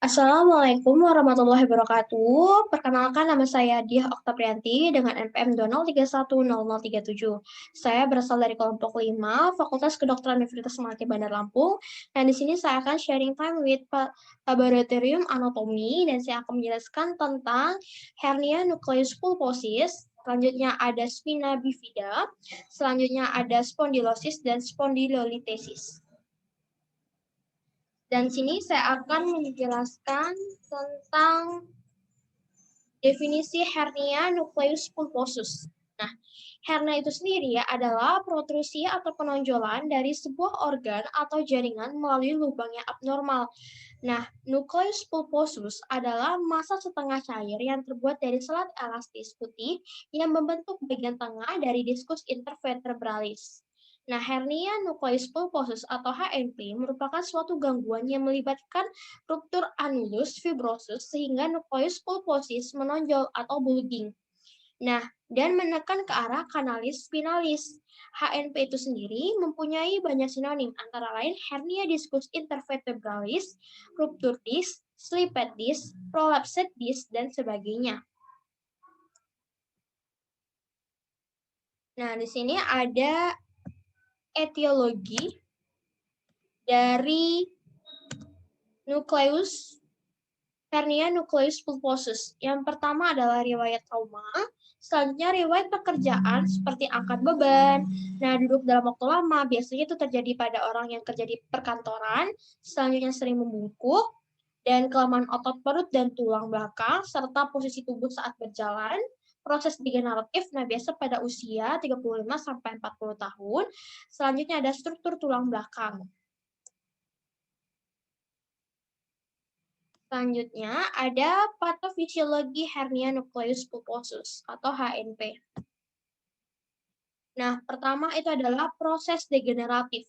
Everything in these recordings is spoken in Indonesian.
Assalamualaikum warahmatullahi wabarakatuh. Perkenalkan nama saya Diah Oktaprianti dengan NPM 203100037. Saya berasal dari kelompok 5, Fakultas Kedokteran Universitas Melati Bandar Lampung. Dan di sini saya akan sharing time with Laboratorium Anatomi dan saya akan menjelaskan tentang hernia nucleus pulposus. Selanjutnya ada spina bifida, selanjutnya ada spondylosis dan spondylolitesis. Dan sini saya akan menjelaskan tentang definisi hernia nucleus pulposus. Nah, hernia itu sendiri adalah protrusi atau penonjolan dari sebuah organ atau jaringan melalui lubang yang abnormal. Nah, nucleus pulposus adalah massa setengah cair yang terbuat dari selat elastis putih yang membentuk bagian tengah dari diskus intervertebralis. Nah, hernia nucleus pulposus atau HNP merupakan suatu gangguan yang melibatkan ruptur annulus fibrosus sehingga nucleus pulposus menonjol atau bulging. Nah, dan menekan ke arah kanalis spinalis. HNP itu sendiri mempunyai banyak sinonim, antara lain hernia diskus intervertebralis, ruptur disc, slipped disc, prolapsed disc, dan sebagainya. Nah, di sini ada etiologi dari hernia nucleus pulposus. Yang pertama adalah riwayat trauma, selanjutnya riwayat pekerjaan seperti angkat beban. Nah, duduk dalam waktu lama biasanya itu terjadi pada orang yang kerja di perkantoran, selanjutnya sering membungkuk, dan kelemahan otot perut dan tulang belakang, serta posisi tubuh saat berjalan. Proses degeneratif, nah biasa pada usia 35-40 tahun. Selanjutnya ada struktur tulang belakang. Selanjutnya ada patofisiologi hernia nucleus pulposus atau HNP. Nah, pertama itu adalah proses degeneratif.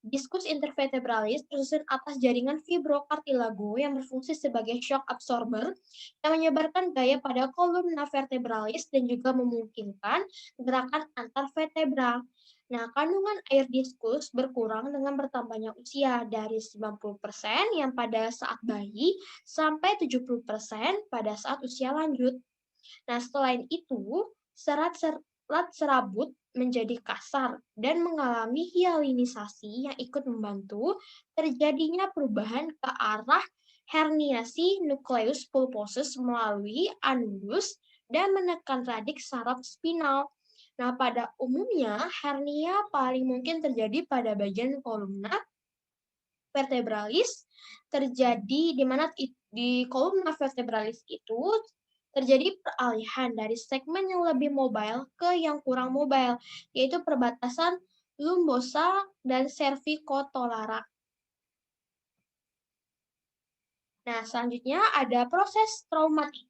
Diskus intervertebralis tersusun atas jaringan fibrokartilago yang berfungsi sebagai shock absorber yang menyebarkan gaya pada kolumna vertebralis dan juga memungkinkan gerakan antar vertebra. Nah, kandungan air diskus berkurang dengan bertambahnya usia dari 90% yang pada saat bayi sampai 70% pada saat usia lanjut. Nah, selain itu, serat serabut menjadi kasar dan mengalami hialinisasi yang ikut membantu terjadinya perubahan ke arah herniasi nucleus pulposus melalui annulus dan menekan radik saraf spinal. Nah, pada umumnya hernia paling mungkin terjadi pada bagian kolumna vertebralis, terjadi di mana di kolumna vertebralis itu terjadi peralihan dari segmen yang lebih mobile ke yang kurang mobile, yaitu perbatasan lumbosa dan cervicotolara. Nah, selanjutnya ada proses traumatik.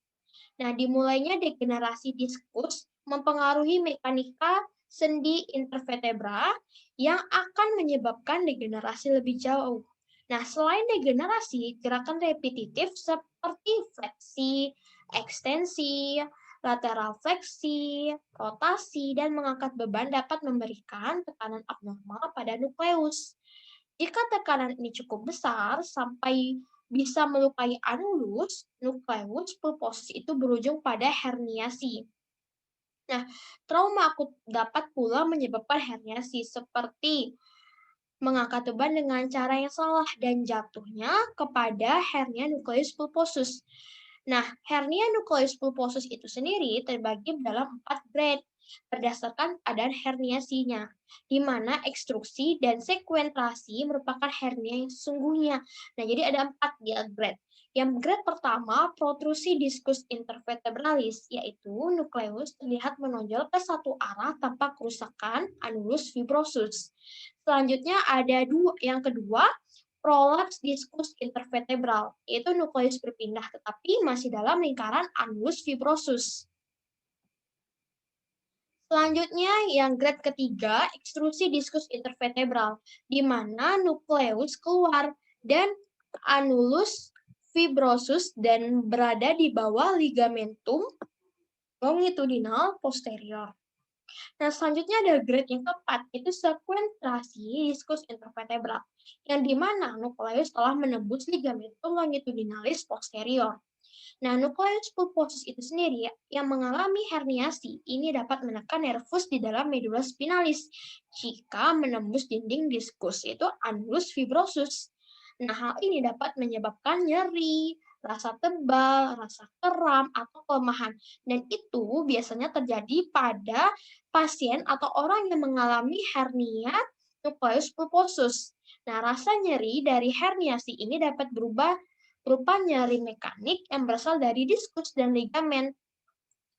Nah, dimulainya degenerasi diskus mempengaruhi mekanika sendi intervertebra yang akan menyebabkan degenerasi lebih jauh. Nah, selain degenerasi, gerakan repetitif seperti fleksi, ekstensi, lateral fleksi, rotasi, dan mengangkat beban dapat memberikan tekanan abnormal pada nukleus. Jika tekanan ini cukup besar sampai bisa melukai annulus, nukleus pulposus itu berujung pada herniasi. Nah, trauma akut dapat pula menyebabkan herniasi seperti mengangkat beban dengan cara yang salah dan jatuhnya kepada hernia nukleus pulposus. Nah, hernia nukleus pulposus itu sendiri terbagi dalam 4 grade berdasarkan keadaan herniasinya, di mana ekstruksi dan sekuentrasi merupakan hernia yang sesungguhnya. Nah, jadi ada 4 grade. Yang grade pertama, protrusi diskus intervertebralis, yaitu nukleus terlihat menonjol ke satu arah tanpa kerusakan annulus fibrosus. Selanjutnya ada yang kedua, prolaps diskus intervertebral, yaitu nukleus berpindah tetapi masih dalam lingkaran annulus fibrosus. Selanjutnya yang grade ketiga, ekstrusi diskus intervertebral, di mana nukleus keluar dan annulus fibrosus dan berada di bawah ligamentum longitudinal posterior. Nah, selanjutnya ada grade yang keempat, itu sekuentrasi diskus intervertebral, yang dimana nukleus telah menembus ligamentum longitudinalis posterior. Nah, nukleus pulposus itu sendiri yang mengalami herniasi ini dapat menekan nervus di dalam medula spinalis jika menembus dinding diskus, yaitu annulus fibrosus. Nah, hal ini dapat menyebabkan nyeri, rasa tebal, rasa kram, atau kelemahan. Dan itu biasanya terjadi pada pasien atau orang yang mengalami hernia nukleus pulposus. Nah, rasa nyeri dari herniasi ini dapat berubah berupa nyeri mekanik yang berasal dari diskus dan ligamen,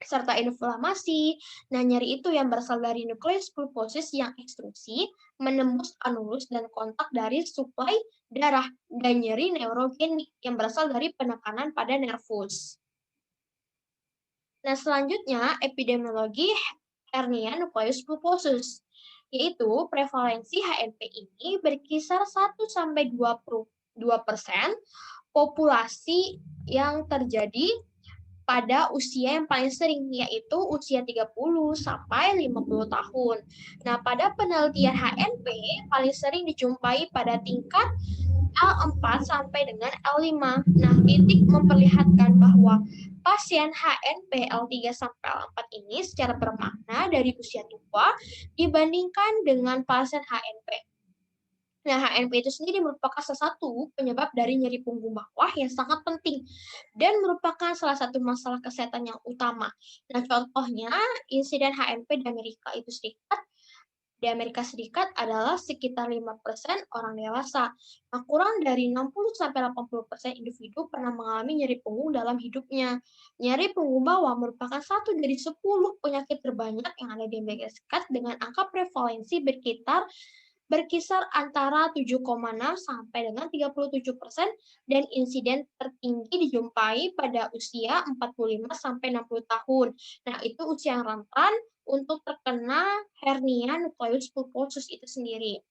serta inflamasi. Nah, nyeri itu yang berasal dari nukleus pulposus yang ekstruksi, menembus anulus dan kontak dari suplai darah, dan nyeri neurogenik yang berasal dari penekanan pada nervus. Nah, selanjutnya epidemiologi hernia nukleus pulposus, yaitu prevalensi HNP ini berkisar 1-22% populasi yang terjadi pada usia yang paling sering, yaitu usia 30 sampai 50 tahun. Nah, pada penelitian HNP paling sering dijumpai pada tingkat L4 sampai dengan L5. Nah, titik memperlihatkan bahwa pasien HNP L3 sampai L4 ini secara bermakna dari usia tua dibandingkan dengan pasien HNP. Nah, HNP itu sendiri merupakan salah satu penyebab dari nyeri punggung bawah yang sangat penting dan merupakan salah satu masalah kesehatan yang utama. Nah, contohnya insiden HNP di Amerika Serikat adalah sekitar 5% orang dewasa. Nah, kurang dari 60-80% individu pernah mengalami nyeri punggung dalam hidupnya. Nyeri punggung bawah merupakan satu dari 10 penyakit terbanyak yang ada di Amerika Serikat dengan angka prevalensi berkisar antara 7,6 sampai dengan 37% dan insiden tertinggi dijumpai pada usia 45 sampai 60 tahun. Nah, itu usia yang rentan untuk terkena hernia nukleus pulposus itu sendiri.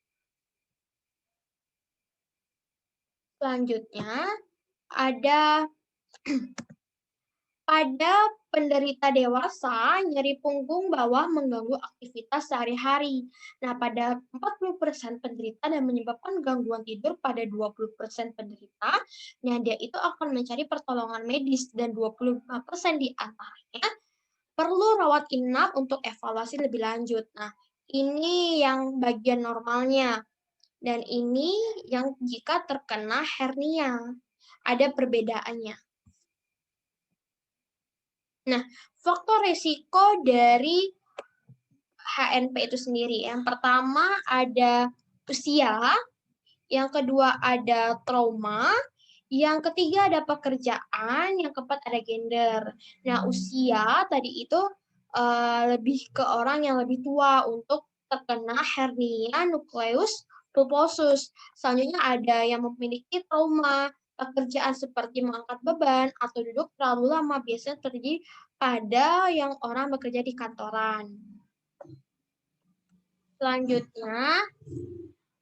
Selanjutnya, ada pada penderita dewasa, nyeri punggung bawah mengganggu aktivitas sehari-hari. Nah, pada 40% penderita dan menyebabkan gangguan tidur pada 20% penderita, nah dia itu akan mencari pertolongan medis dan 25% di antaranya perlu rawat inap untuk evaluasi lebih lanjut. Nah, ini yang bagian normalnya. Dan ini yang jika terkena hernia. Ada perbedaannya. Nah, faktor risiko dari HNP itu sendiri. Yang pertama ada usia, yang kedua ada trauma, yang ketiga ada pekerjaan, yang keempat ada gender. Nah, usia tadi itu lebih ke orang yang lebih tua untuk terkena hernia nukleus pulposus. Selanjutnya ada yang memiliki trauma, pekerjaan seperti mengangkat beban atau duduk terlalu lama biasanya terjadi pada yang orang bekerja di kantoran. Selanjutnya,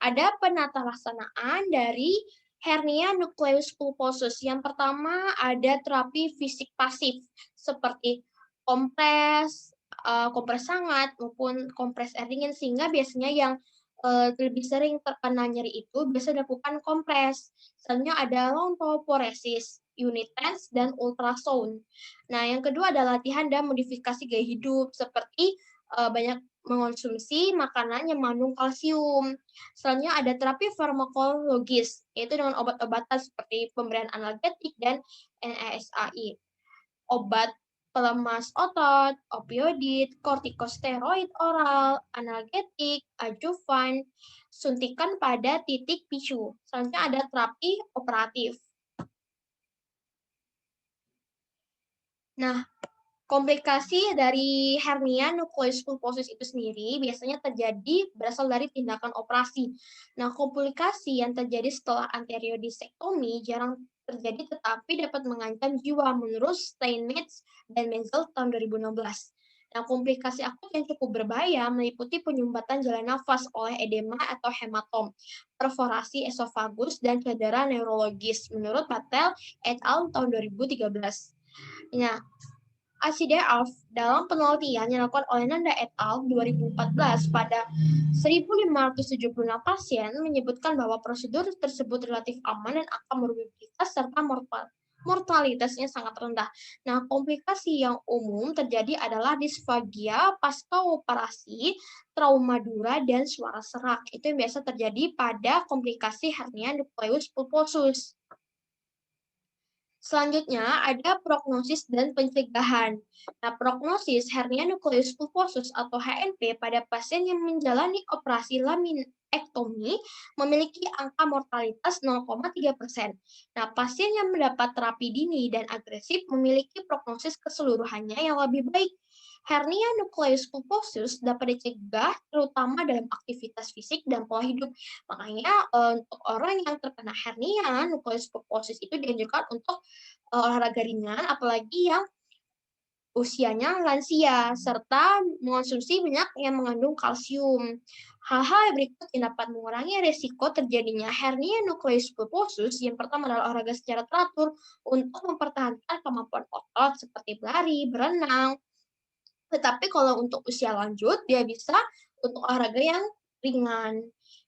ada penata laksanaan dari hernia nukleus pulposus. Yang pertama ada terapi fisik pasif seperti kompres, kompres hangat maupun kompres air dingin, sehingga biasanya yang lebih sering terkena nyeri itu biasa dilakukan kompres. Selanjutnya ada lomboporesis, unit tense, dan ultrasound. Nah, yang kedua adalah latihan dan modifikasi gaya hidup seperti banyak mengonsumsi makanan yang mengandung kalsium. Selanjutnya ada terapi farmakologis, yaitu dengan obat-obatan seperti pemberian analgetik dan NSAI. Obat pelemas otot, opioid, kortikosteroid oral, analgetik, adjuvan, suntikan pada titik picu. Selanjutnya ada terapi operatif. Nah, komplikasi dari hernia nukleus pulposus itu sendiri biasanya terjadi berasal dari tindakan operasi. Nah, komplikasi yang terjadi setelah anteriodisektomi jarang terjadi tetapi dapat mengancam jiwa menurut Steinmetz dan Menzel tahun 2016. Nah, komplikasi akut yang cukup berbahaya meliputi penyumbatan jalan nafas oleh edema atau hematom, perforasi esofagus, dan cedera neurologis menurut Patel et al. Tahun 2013. Nah, ACDF dalam penelitian yang dilakukan oleh Nanda et al. 2014 pada 1.576 pasien menyebutkan bahwa prosedur tersebut relatif aman dan angka morbiditas serta mortalitasnya sangat rendah. Nah, komplikasi yang umum terjadi adalah disfagia pasca operasi, trauma dura, dan suara serak. Itu yang biasa terjadi pada komplikasi hernia nukleus pulposus. Selanjutnya ada prognosis dan pencegahan. Nah, prognosis hernia nukleus pulposus atau HNP pada pasien yang menjalani operasi laminektomi memiliki angka mortalitas 0,3%. Nah, pasien yang mendapat terapi dini dan agresif memiliki prognosis keseluruhannya yang lebih baik. Hernia nukleus pulposus dapat dicegah terutama dalam aktivitas fisik dan pola hidup. Makanya untuk orang yang terkena hernia nukleus pulposus itu dianjurkan untuk olahraga ringan, apalagi yang usianya lansia, serta mengonsumsi minyak yang mengandung kalsium. Hal-hal yang berikut yang dapat mengurangi risiko terjadinya hernia nukleus pulposus. Yang pertama adalah olahraga secara teratur untuk mempertahankan kemampuan otot seperti berlari, berenang. Tetapi kalau untuk usia lanjut, dia bisa untuk olahraga yang ringan.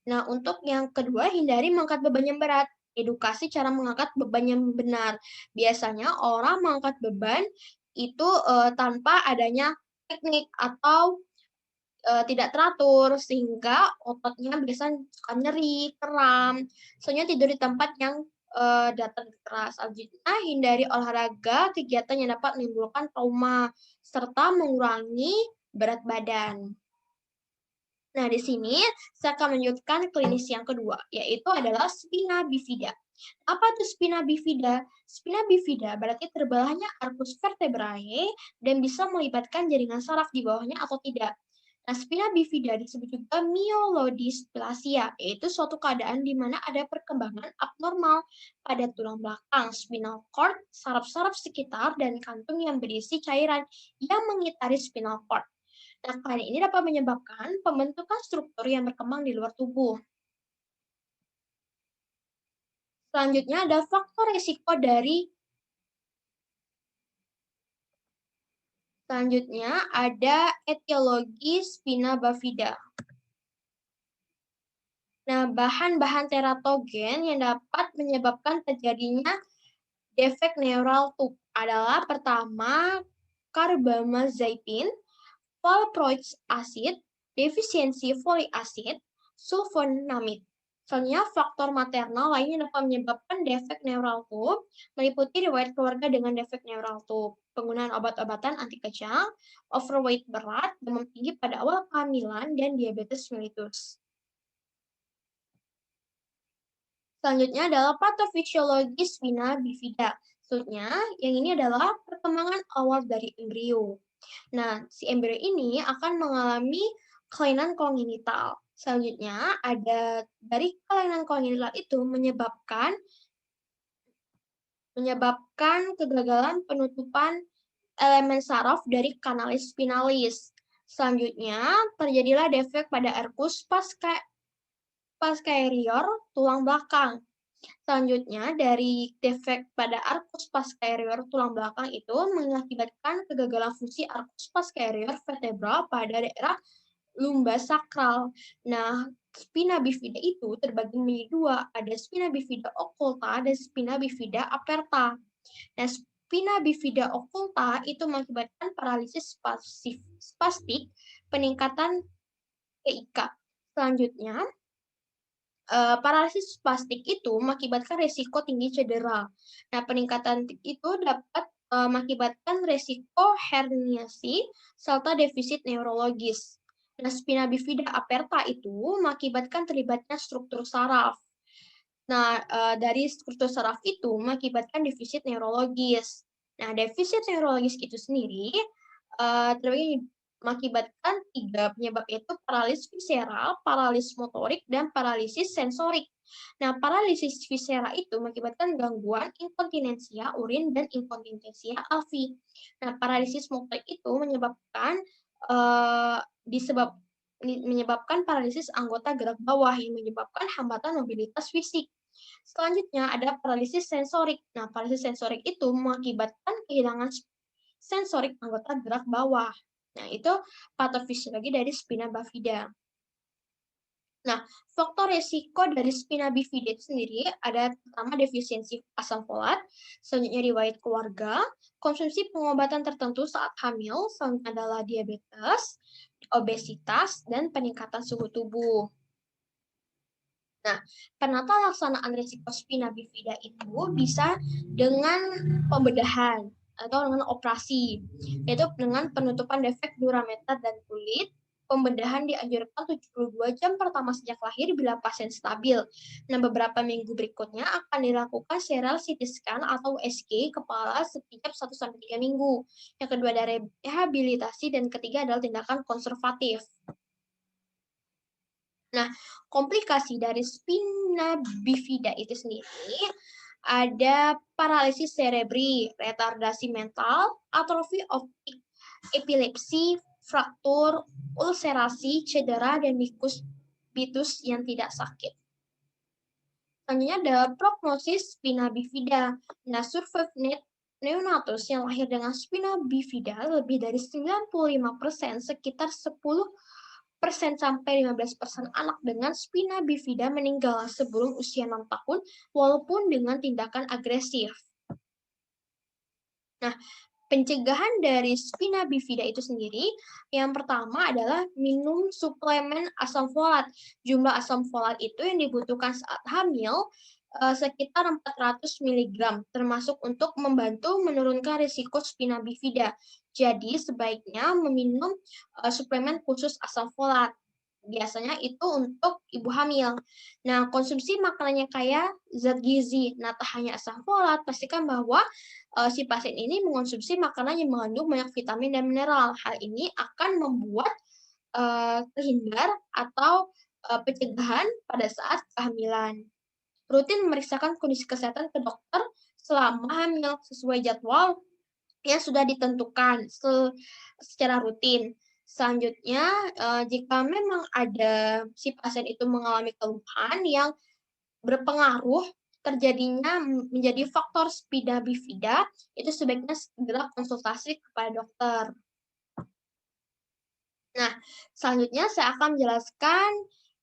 Nah, untuk yang kedua, hindari mengangkat beban yang berat. Edukasi cara mengangkat beban yang benar. Biasanya orang mengangkat beban itu tanpa adanya teknik atau tidak teratur, sehingga ototnya biasanya suka nyeri, kram. Soalnya tidur di tempat yang datar keras. Selanjutnya, hindari olahraga, kegiatan yang dapat menimbulkan trauma, serta mengurangi berat badan. Nah, di sini saya akan melanjutkan klinis yang kedua, yaitu adalah spina bifida. Apa itu spina bifida? Spina bifida berarti terbelahnya arcus vertebrae dan bisa melibatkan jaringan saraf di bawahnya atau tidak. Nah, spina bifida disebut juga myelodysplasia, yaitu suatu keadaan di mana ada perkembangan abnormal pada tulang belakang, spinal cord, saraf-saraf sekitar, dan kantung yang berisi cairan yang mengitari spinal cord. Nah, kelainan ini dapat menyebabkan pembentukan struktur yang berkembang di luar tubuh. Selanjutnya ada faktor risiko dari Selanjutnya ada etiologi spina bifida. Nah, bahan-bahan teratogen yang dapat menyebabkan terjadinya defek neural tube adalah pertama carbamazepine, valproic acid, defisiensi folik acid, sulfonamid. Selanjutnya, faktor maternal lainnya dapat menyebabkan defek neural tube, meliputi riwayat keluarga dengan defek neural tube, penggunaan obat-obatan anti kejang, overweight berat, demam tinggi pada awal kehamilan, dan diabetes mellitus. Selanjutnya adalah patofisiologi spina bifida. Maksudnya, yang ini adalah perkembangan awal dari embrio. Nah, si embrio ini akan mengalami kelainan kongenital. Selanjutnya, ada dari kelainan kongenital itu menyebabkan kegagalan penutupan elemen saraf dari kanalis spinalis. Selanjutnya, terjadilah defek pada arcus posterior tulang belakang. Selanjutnya, dari defek pada arcus posterior tulang belakang itu mengakibatkan kegagalan fungsi arcus posterior vertebra pada daerah lumbosakral. Nah, spina bifida itu terbagi menjadi dua, ada spina bifida occulta dan spina bifida aperta. Nah, spina bifida occulta itu mengakibatkan paralisis spastik, peningkatan PIK. Selanjutnya, paralisis spastik itu mengakibatkan resiko tinggi cedera. Nah, peningkatan itu dapat mengakibatkan resiko herniasi serta defisit neurologis. Nah, spina bifida aperta itu mengakibatkan terlibatnya struktur saraf. Nah, dari struktur saraf itu mengakibatkan defisit neurologis. Nah, defisit neurologis itu sendiri terbagi mengakibatkan 3 penyebab, yaitu paralisis visceral, paralisis motorik, dan paralisis sensorik. Nah, paralisis visceral itu mengakibatkan gangguan inkontinensia urin dan inkontinensia alfi. Nah, paralisis motorik itu menyebabkan paralisis anggota gerak bawah yang menyebabkan hambatan mobilitas fisik. Selanjutnya ada paralisis sensorik. Nah, paralisis sensorik itu mengakibatkan kehilangan sensorik anggota gerak bawah. Nah, itu patofisiologi dari spina bifida. Nah, faktor resiko dari spina bifida itu sendiri ada pertama defisiensi asam folat, selanjutnya riwayat keluarga, konsumsi pengobatan tertentu saat hamil, selanjutnya adalah diabetes, obesitas, dan peningkatan suhu tubuh. Nah, penata laksanaan risiko spina bifida itu bisa dengan pembedahan atau dengan operasi, yaitu dengan penutupan defek durameter dan kulit. Pembedahan dianjurkan 72 jam pertama sejak lahir bila pasien stabil. Nah, beberapa minggu berikutnya akan dilakukan serial CT scan atau USG kepala setiap 1-3 minggu. Yang kedua ada rehabilitasi dan ketiga adalah tindakan konservatif. Nah, komplikasi dari spina bifida itu sendiri ada paralisis cerebri, retardasi mental, atrofi optik, epilepsi, fraktur, ulcerasi, cedera, dan bitus yang tidak sakit. Selanjutnya ada prognosis spina bifida. Nah, survival neonatus yang lahir dengan spina bifida lebih dari 95%, sekitar 10% sampai 15% anak dengan spina bifida meninggal sebelum usia 6 tahun, walaupun dengan tindakan agresif. Nah, pencegahan dari spina bifida itu sendiri, yang pertama adalah minum suplemen asam folat. Jumlah asam folat itu yang dibutuhkan saat hamil sekitar 400 mg, termasuk untuk membantu menurunkan risiko spina bifida. Jadi, sebaiknya meminum suplemen khusus asam folat. Biasanya itu untuk ibu hamil. Nah, konsumsi makanannya kaya zat gizi. Nah, tak hanya asam folat, pastikan bahwa si pasien ini mengonsumsi makanan yang mengandung banyak vitamin dan mineral. Hal ini akan membuat terhindar atau pencegahan pada saat kehamilan. Rutin memeriksakan kondisi kesehatan ke dokter selama hamil sesuai jadwal yang sudah ditentukan secara rutin. Selanjutnya, jika memang ada si pasien itu mengalami keluhan yang berpengaruh terjadinya menjadi faktor spina bifida, itu sebaiknya segera konsultasi kepada dokter. Nah, selanjutnya saya akan menjelaskan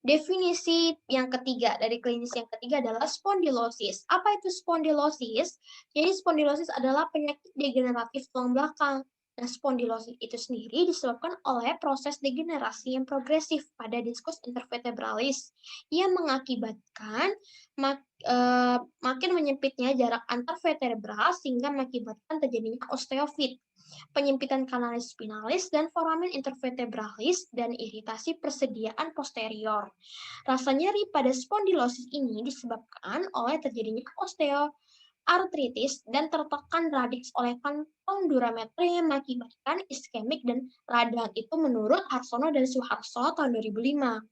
definisi yang ketiga, dari klinis yang ketiga adalah spondilosis. Apa itu spondilosis? Jadi spondilosis adalah penyakit degeneratif tulang belakang. Nah, spondilosis itu sendiri disebabkan oleh proses degenerasi yang progresif pada diskus intervertebralis yang mengakibatkan makin menyempitnya jarak antar vertebra sehingga mengakibatkan terjadinya osteofit, penyempitan kanalis spinalis dan foramen intervertebralis, dan iritasi persediaan posterior. Rasa nyeri pada spondilosis ini disebabkan oleh terjadinya osteoartritis dan tertekan radiks oleh kantong durameter yang mengakibatkan iskemik dan radang. Itu menurut Harsono dan Suharsono tahun 2005.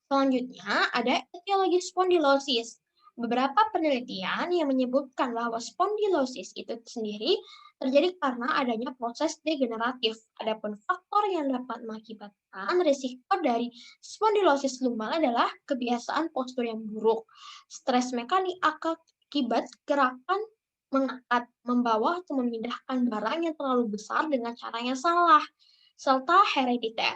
Selanjutnya ada etiologi spondilosis. Beberapa penelitian yang menyebutkan bahwa spondilosis itu sendiri terjadi karena adanya proses degeneratif. Adapun faktor yang dapat mengakibatkan risiko dari spondilosis lumbal adalah kebiasaan postur yang buruk, stres mekanik akibat gerakan mengangkat, membawa atau memindahkan barang yang terlalu besar dengan cara yang salah, serta herediter.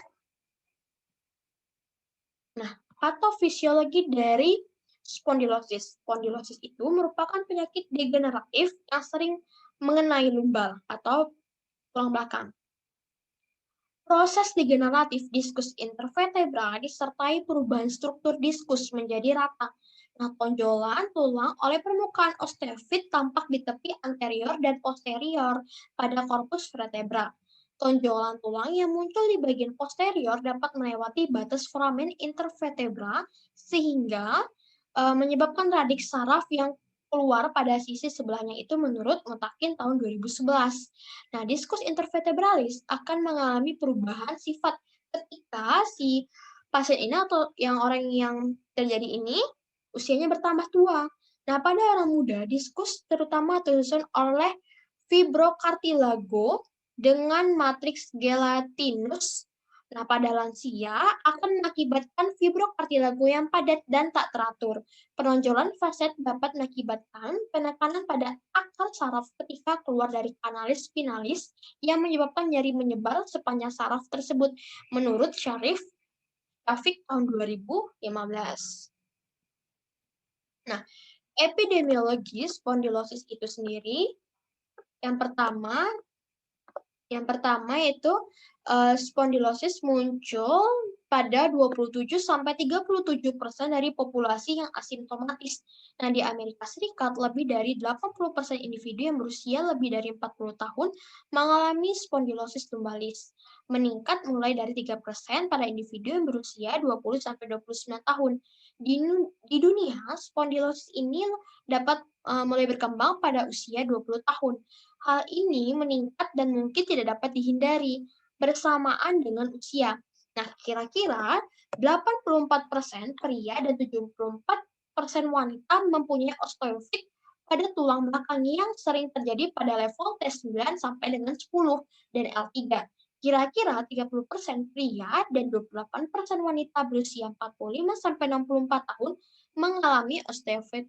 Nah, patofisiologi dari spondilosis. Spondilosis itu merupakan penyakit degeneratif yang sering mengenai lumbal atau tulang belakang. Proses degeneratif diskus intervertebral disertai perubahan struktur diskus menjadi rata. Nah, tonjolan tulang oleh permukaan osteofit tampak di tepi anterior dan posterior pada korpus vertebra. Tonjolan tulang yang muncul di bagian posterior dapat melewati batas foramen intervertebra sehingga menyebabkan radiks saraf yang keluar pada sisi sebelahnya itu menurut Mutakin tahun 2011. Nah, diskus intervertebralis akan mengalami perubahan sifat ketika si pasien ini atau orang yang terjadi ini usianya bertambah tua. Nah, pada orang muda, diskus terutama tersusun oleh fibrokartilago dengan matriks gelatinus Nah, pada lansia akan mengakibatkan fibrokartilago yang padat dan tak teratur. Penonjolan faset dapat mengakibatkan penekanan pada akar saraf ketika keluar dari kanalis spinalis yang menyebabkan nyeri menyebar sepanjang saraf tersebut, menurut Syarif Rafiq tahun 2015. Nah, epidemiologi spondilosis itu sendiri, yang pertama yaitu spondilosis muncul pada 27-37% dari populasi yang asimptomatis. Nah, di Amerika Serikat, lebih dari 80% individu yang berusia lebih dari 40 tahun mengalami spondilosis lumbalis. Meningkat mulai dari 3% pada individu yang berusia 20-29 tahun. Di dunia, spondilosis ini dapat mulai berkembang pada usia 20 tahun. Hal ini meningkat dan mungkin tidak dapat dihindari bersamaan dengan usia. Nah, kira-kira 84% pria dan 74% wanita mempunyai osteofit pada tulang belakang yang sering terjadi pada level T9 sampai dengan 10 dan L3. Kira-kira 30% pria dan 28% wanita berusia 45 sampai 64 tahun mengalami osteofit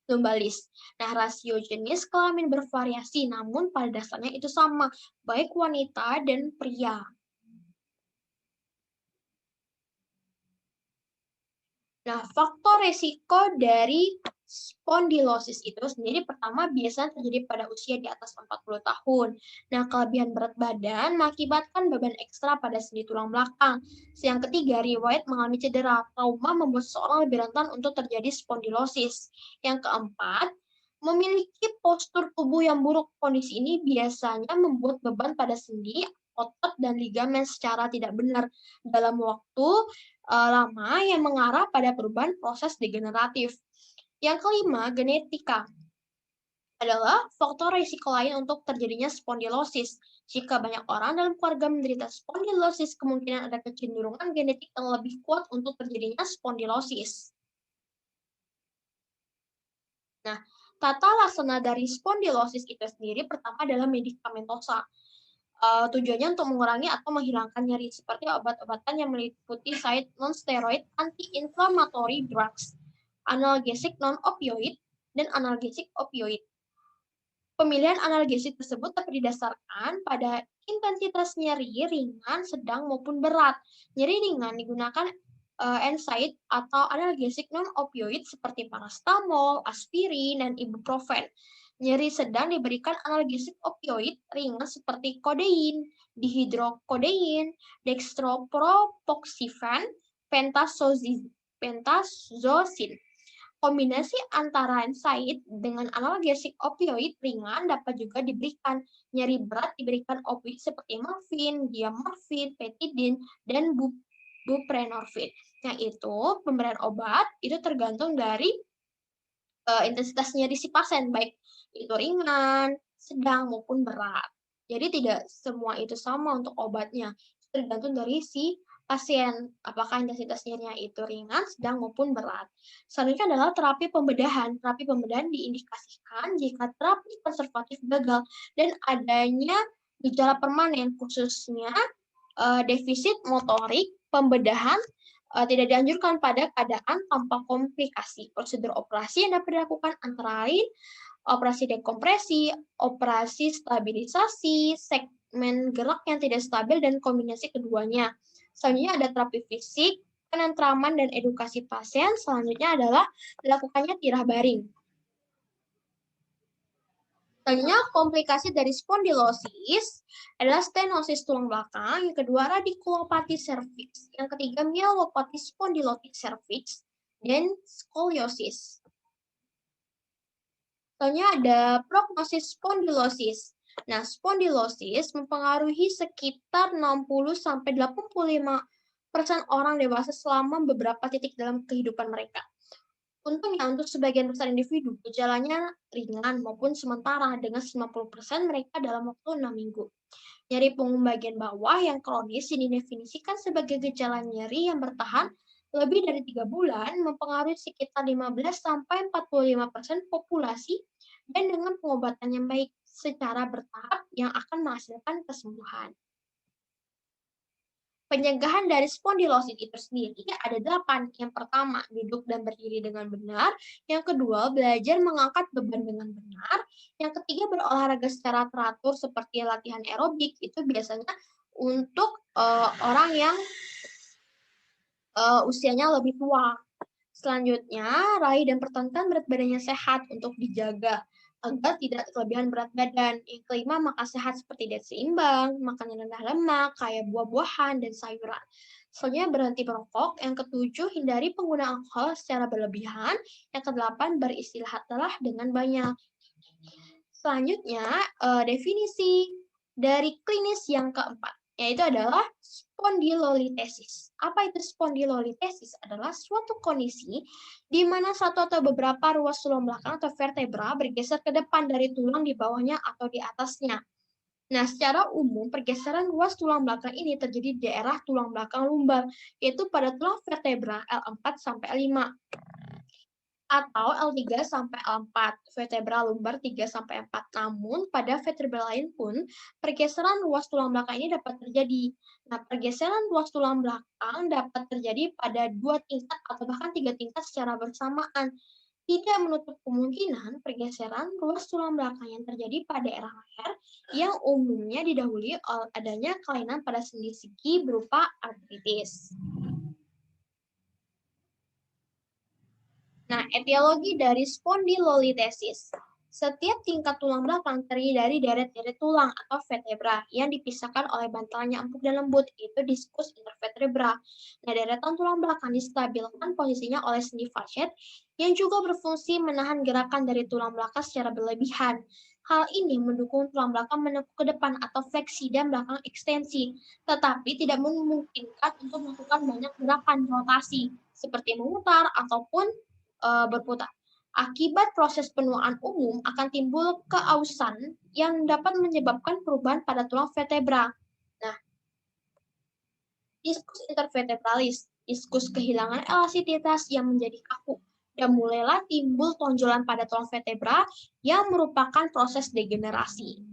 lumbalis. Nah, rasio jenis kelamin bervariasi, namun pada dasarnya itu sama, baik wanita dan pria. Nah, faktor resiko dari spondilosis itu sendiri pertama biasanya terjadi pada usia di atas 40 tahun. Nah, kelebihan berat badan mengakibatkan beban ekstra pada sendi tulang belakang. Yang ketiga, riwayat mengalami cedera, trauma membuat seseorang lebih rentan untuk terjadi spondilosis. Yang keempat, memiliki postur tubuh yang buruk. Kondisi ini biasanya membuat beban pada sendi, otot, dan ligamen secara tidak benar dalam waktu lama yang mengarah pada perubahan proses degeneratif. Yang kelima, genetika adalah faktor risiko lain untuk terjadinya spondilosis. Jika banyak orang dalam keluarga menderita spondilosis, kemungkinan ada kecenderungan genetik yang lebih kuat untuk terjadinya spondilosis. Nah, tata laksana dari spondilosis itu sendiri pertama adalah medikamentosa. Tujuannya untuk mengurangi atau menghilangkan nyeri seperti obat-obatan yang meliputi side non-steroid anti-inflammatory drugs, analgesik non-opioid, dan analgesik opioid. Pemilihan analgesik tersebut dapat didasarkan pada intensitas nyeri ringan, sedang, maupun berat. Nyeri ringan digunakan NSAID atau analgesik non-opioid seperti paracetamol, aspirin, dan ibuprofen. Nyeri sedang diberikan analgesik opioid ringan seperti kodein, dihidrokodein, dextropropoxifen, pentazocin. Kombinasi antara NSAID dengan analgesik opioid ringan dapat juga diberikan. Nyeri berat diberikan opioid seperti morfin, diamorfin, petidin, dan buprenorfin. Yang itu pemberian obat itu tergantung dari intensitas nyeri si pasien, baik itu ringan, sedang, maupun berat. Jadi tidak semua itu sama untuk obatnya. Tergantung dari si pasien, apakah intensitas nyerinya itu ringan, sedang, maupun berat. Selanjutnya adalah terapi pembedahan. Terapi pembedahan diindikasikan jika terapi konservatif gagal dan adanya gejala permanen, khususnya defisit motorik. Pembedahan tidak dianjurkan pada keadaan tanpa komplikasi. Prosedur operasi yang dapat dilakukan antara lain operasi dekompresi, operasi stabilisasi, segmen gerak yang tidak stabil, dan kombinasi keduanya. Selanjutnya ada terapi fisik, penentraman, dan edukasi pasien. Selanjutnya adalah dilakukannya tirah baring. Selanjutnya, komplikasi dari spondilosis adalah stenosis tulang belakang, yang kedua radikulopati cervix, yang ketiga myelopati spondilotik cervix, dan skoliosis. Selanjutnya ada prognosis spondilosis. Nah, spondilosis mempengaruhi sekitar 60-85% orang dewasa selama beberapa titik dalam kehidupan mereka. Untungnya untuk sebagian besar individu, gejalanya ringan maupun sementara dengan 90% mereka dalam waktu 6 minggu. Nyeri punggung bagian bawah yang kronis didefinisikan sebagai gejala nyeri yang bertahan lebih dari 3 bulan, mempengaruhi sekitar 15-45% populasi dan dengan pengobatan yang baik secara bertahap yang akan menghasilkan kesembuhan. Pencegahan dari spondilosis itu sendiri ada 8. Yang pertama, duduk dan berdiri dengan benar. Yang kedua, belajar mengangkat beban dengan benar. Yang ketiga, berolahraga secara teratur seperti latihan aerobik. Itu biasanya untuk orang yang usianya lebih tua. Selanjutnya, raih dan pertahankan berat badannya sehat untuk dijaga agar tidak kelebihan berat badan. Yang kelima, makan sehat seperti diet seimbang, makanan rendah lemak, kayak buah-buahan, dan sayuran. Selanjutnya, berhenti merokok. Yang ketujuh, hindari penggunaan alkohol secara berlebihan. Yang kedelapan, beristirahatlah dengan banyak. Selanjutnya, definisi dari klinis yang keempat, yaitu adalah spondilolitesis. Apa itu spondilolitesis? Adalah suatu kondisi di mana satu atau beberapa ruas tulang belakang atau vertebra bergeser ke depan dari tulang di bawahnya atau di atasnya. Nah, secara umum, pergeseran ruas tulang belakang ini terjadi di daerah tulang belakang lumbar, yaitu pada tulang vertebra L4 sampai L5 atau L3 sampai L4, vertebra lumbar 3 sampai 4. Namun, pada vertebra lain pun, pergeseran ruas tulang belakang ini dapat terjadi. Nah, pergeseran ruas tulang belakang dapat terjadi pada 2 tingkat atau bahkan 3 tingkat secara bersamaan. Tidak menutup kemungkinan pergeseran ruas tulang belakang yang terjadi pada daerah leher yang umumnya didahului oleh adanya kelainan pada sendi segi berupa artritis. Nah, etiologi dari spondilolitesis. Setiap tingkat tulang belakang terdiri dari deret-deret tulang atau vertebra yang dipisahkan oleh bantalan yang empuk dan lembut, yaitu diskus intervertebra. Nah, deretan tulang belakang distabilkan posisinya oleh sendi fasciat yang juga berfungsi menahan gerakan dari tulang belakang secara berlebihan. Hal ini mendukung tulang belakang menekuk ke depan atau fleksi dan belakang ekstensi, tetapi tidak memungkinkan untuk melakukan banyak gerakan rotasi, seperti memutar ataupun berputar. Akibat proses penuaan umum akan timbul keausan yang dapat menyebabkan perubahan pada tulang vertebra. Nah, diskus intervertebralis, diskus kehilangan elastisitas yang menjadi kaku, dan mulailah timbul tonjolan pada tulang vertebra yang merupakan proses degenerasi.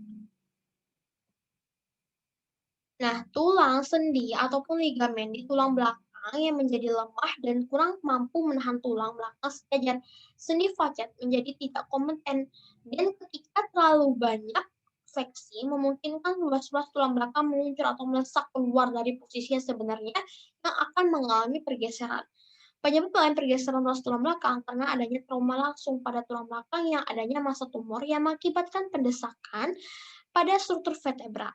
Nah, tulang, sendi, ataupun ligamen di tulang belakang yang menjadi lemah dan kurang mampu menahan tulang belakang sejajar. Sendi fasciat menjadi tidak kompeten, dan ketika terlalu banyak fleksi, memungkinkan ruas-ruas tulang belakang meluncur atau melesak keluar dari posisinya sebenarnya yang akan mengalami pergeseran. Penyebab lain pergeseran ruas tulang belakang karena adanya trauma langsung pada tulang belakang yang adanya massa tumor yang mengakibatkan pendesakan pada struktur vertebra,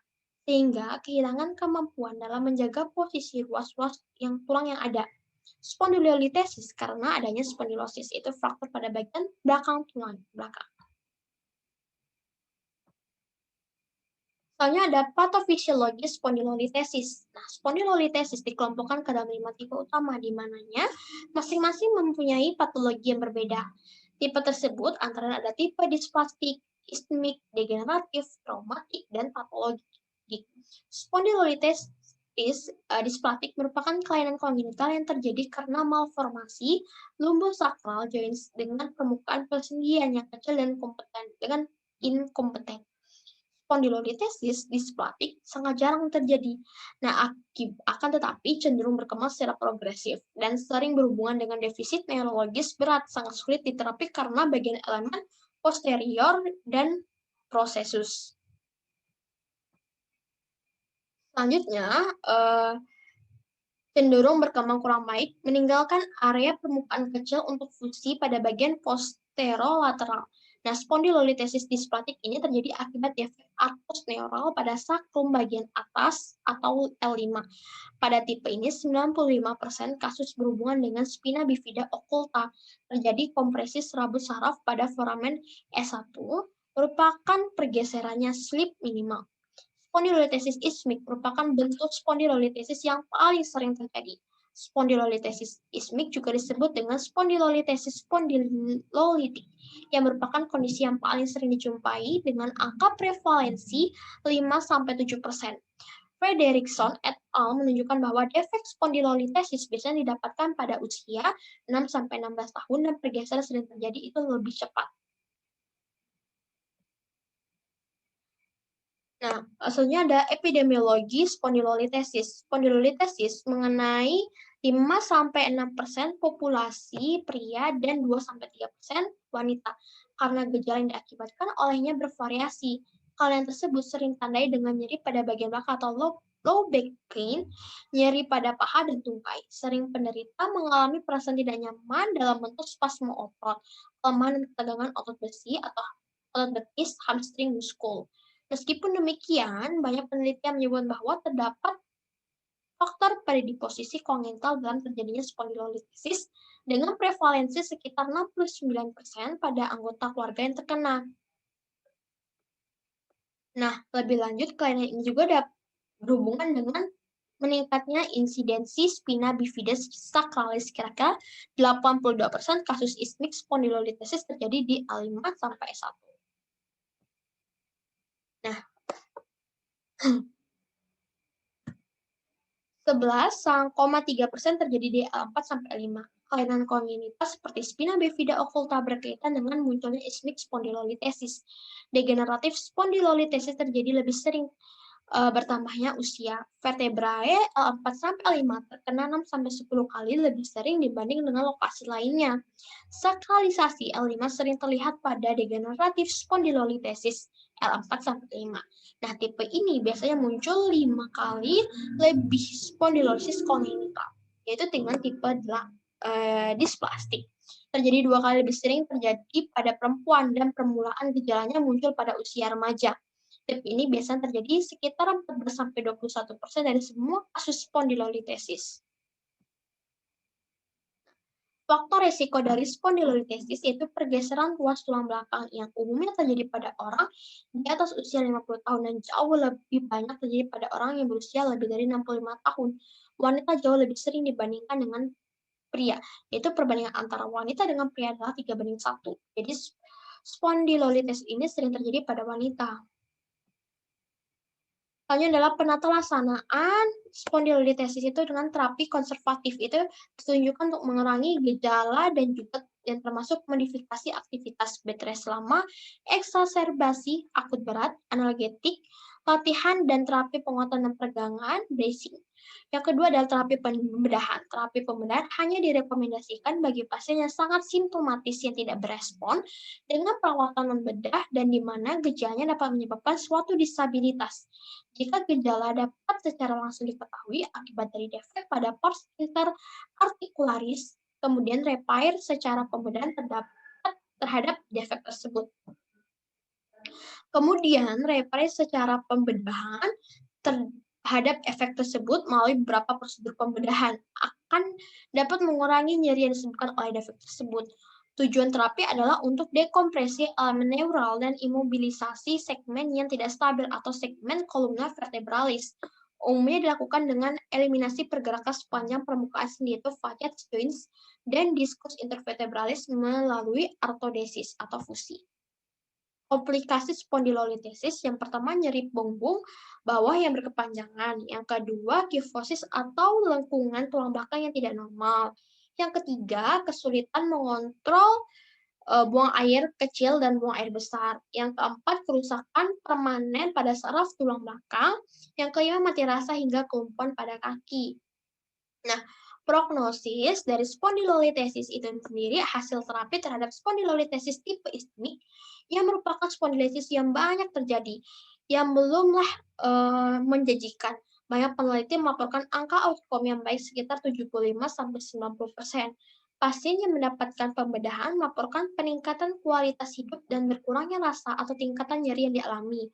sehingga kehilangan kemampuan dalam menjaga posisi ruas-ruas yang tulang yang ada. Spondylolitesis karena adanya spondylosis, itu fraktur pada bagian belakang tulang belakang. Soalnya ada patofisiologi spondylolitesis. Nah, spondylolitesis dikelompokkan ke dalam 5 tipe utama, di mananya masing-masing mempunyai patologi yang berbeda. Tipe tersebut antara ada tipe displastik, ischemic, degeneratif, traumatik, dan patologik. Spondylolitis displastik merupakan kelainan kongenital yang terjadi karena malformasi lumbung sakral joints dengan permukaan persendian yang kecil dan inkompeten. Spondylolitesis displastik sangat jarang terjadi. Nah, akan tetapi cenderung berkembang secara progresif dan sering berhubungan dengan defisit neurologis berat, sangat sulit diterapi karena bagian elemen posterior dan prosesus. Selanjutnya, cenderung berkembang kurang baik, meninggalkan area permukaan kecil untuk fusi pada bagian posterolateral. Nah, spondylolitesis displastik ini terjadi akibat defek arkus neural pada sakrum bagian atas atau L5. Pada tipe ini, 95% kasus berhubungan dengan spina bifida occulta. Terjadi kompresi serabut saraf pada foramen S1, merupakan pergeserannya slip minimal. Spondylolitesis ischemic merupakan bentuk spondylolitesis yang paling sering terjadi. Spondylolitesis ischemic juga disebut dengan spondylolitesis spondylolitik, yang merupakan kondisi yang paling sering dijumpai dengan angka prevalensi 5-7%. Frederickson et al. Menunjukkan bahwa defek spondylolitesis biasanya didapatkan pada usia 6-16 tahun dan pergeseran sering terjadi itu lebih cepat. Nah, selanjutnya ada epidemiologi spondylolitesis. Spondylolitesis mengenai 5-6% populasi pria dan 2-3% wanita. Karena gejala yang diakibatkan olehnya bervariasi. Kalian tersebut sering tandai dengan nyeri pada bagian belakang atau low back pain, nyeri pada paha dan tungkai. Sering penderita mengalami perasaan tidak nyaman dalam bentuk spasme otot, kelemahan dan ketegangan otot besi atau otot betis, hamstring, muskul. Meskipun demikian, banyak penelitian menyebut bahwa terdapat faktor predisposisi kongenital dalam terjadinya spondylolitis dengan prevalensi sekitar 69% pada anggota keluarga yang terkena. Nah, lebih lanjut, kelainan ini juga berhubungan dengan meningkatnya insidensi spina bifida sacralis. Kira-kira 82% kasus ischemic spondylolitis terjadi di A5 sampai S1. Nah, 11,3% terjadi di A4 sampai A5. Kelainan kongenital seperti spina bifida occulta berkaitan dengan munculnya ischemic spondylolitesis. Degeneratif spondylolitesis terjadi lebih sering bertambahnya usia. Vertebrae L4 sampai L5 terkena 6 sampai 10 kali lebih sering dibanding dengan lokasi lainnya. Sakralisasi L5 sering terlihat pada degeneratif spondylolitesis L4 sampai L5. Nah, tipe ini biasanya muncul 5 kali lebih spondylolisis kongenital, yaitu dengan tipe dysplastik. Terjadi 2 kali lebih sering terjadi pada perempuan dan permulaan gejalanya muncul pada usia remaja. Tipe ini biasanya terjadi sekitar 14-21% dari semua kasus spondylolitesis. Faktor resiko dari spondylolitesis yaitu pergeseran ruas tulang belakang yang umumnya terjadi pada orang di atas usia 50 tahun dan jauh lebih banyak terjadi pada orang yang berusia lebih dari 65 tahun. Wanita jauh lebih sering dibandingkan dengan pria, yaitu perbandingan antara wanita dengan pria adalah 3:1. Jadi spondylolitis ini sering terjadi pada wanita. Selanjutnya adalah penata laksanaan spondylolitesis itu dengan terapi konservatif itu ditunjukkan untuk mengurangi gejala dan juga yang termasuk modifikasi aktivitas bed rest selama eksaserbasi akut berat, analgetik, latihan dan terapi penguatan dan peregangan, bracing. Yang kedua adalah terapi pembedahan. Terapi pembedahan hanya direkomendasikan bagi pasien yang sangat simptomatis yang tidak berespon dengan perawatan membedah dan di mana gejalanya dapat menyebabkan suatu disabilitas. Jika gejala dapat secara langsung diketahui akibat dari defek pada pars interarticularis, kemudian repair secara pembedahan terhadap defek tersebut. Kemudian repair secara pembedahan terhadap efek tersebut melalui beberapa prosedur pembedahan akan dapat mengurangi nyeri yang disebabkan oleh defek tersebut. Tujuan terapi adalah untuk dekompresi elemen neural dan imobilisasi segmen yang tidak stabil atau segmen kolumna vertebralis. Umumnya dilakukan dengan eliminasi pergerakan sepanjang permukaan sendi yaitu facet joints dan diskus intervertebralis melalui artodesis atau fusi. Komplikasi spondylolitesis yang pertama nyeri punggung bawah yang berkepanjangan, yang kedua kifosis atau lengkungan tulang belakang yang tidak normal, yang ketiga kesulitan mengontrol buang air kecil dan buang air besar, yang keempat kerusakan permanen pada saraf tulang belakang, yang kelima mati rasa hingga kelumpuhan pada kaki. Nah, prognosis dari spondylolitesis itu sendiri hasil terapi terhadap spondylolitesis tipe ischemic yang merupakan spondylolitis yang banyak terjadi, yang belumlah menjanjikan. Banyak peneliti melaporkan angka outcome yang baik sekitar 75-90%. Pasien yang mendapatkan pembedahan melaporkan peningkatan kualitas hidup dan berkurangnya rasa atau tingkatan nyeri yang dialami.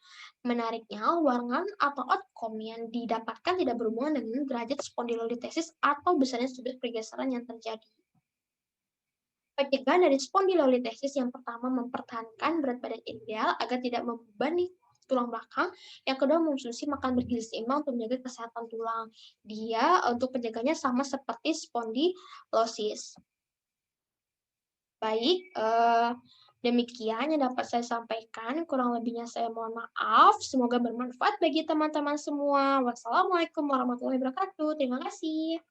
Menariknya, warngan atau outcome yang didapatkan tidak berhubungan dengan derajat spondylolitesis atau besarnya sudut pergeseran yang terjadi. Pencegahan dari spondylolitesis yang pertama mempertahankan berat badan ideal agar tidak membebani tulang belakang. Yang kedua mengonsumsi makan bergizi seimbang untuk menjaga kesehatan tulang. Dia untuk penjaganya sama seperti spondylosis. Baik, demikian yang dapat saya sampaikan. Kurang lebihnya saya mohon maaf. Semoga bermanfaat bagi teman-teman semua. Wassalamualaikum warahmatullahi wabarakatuh. Terima kasih.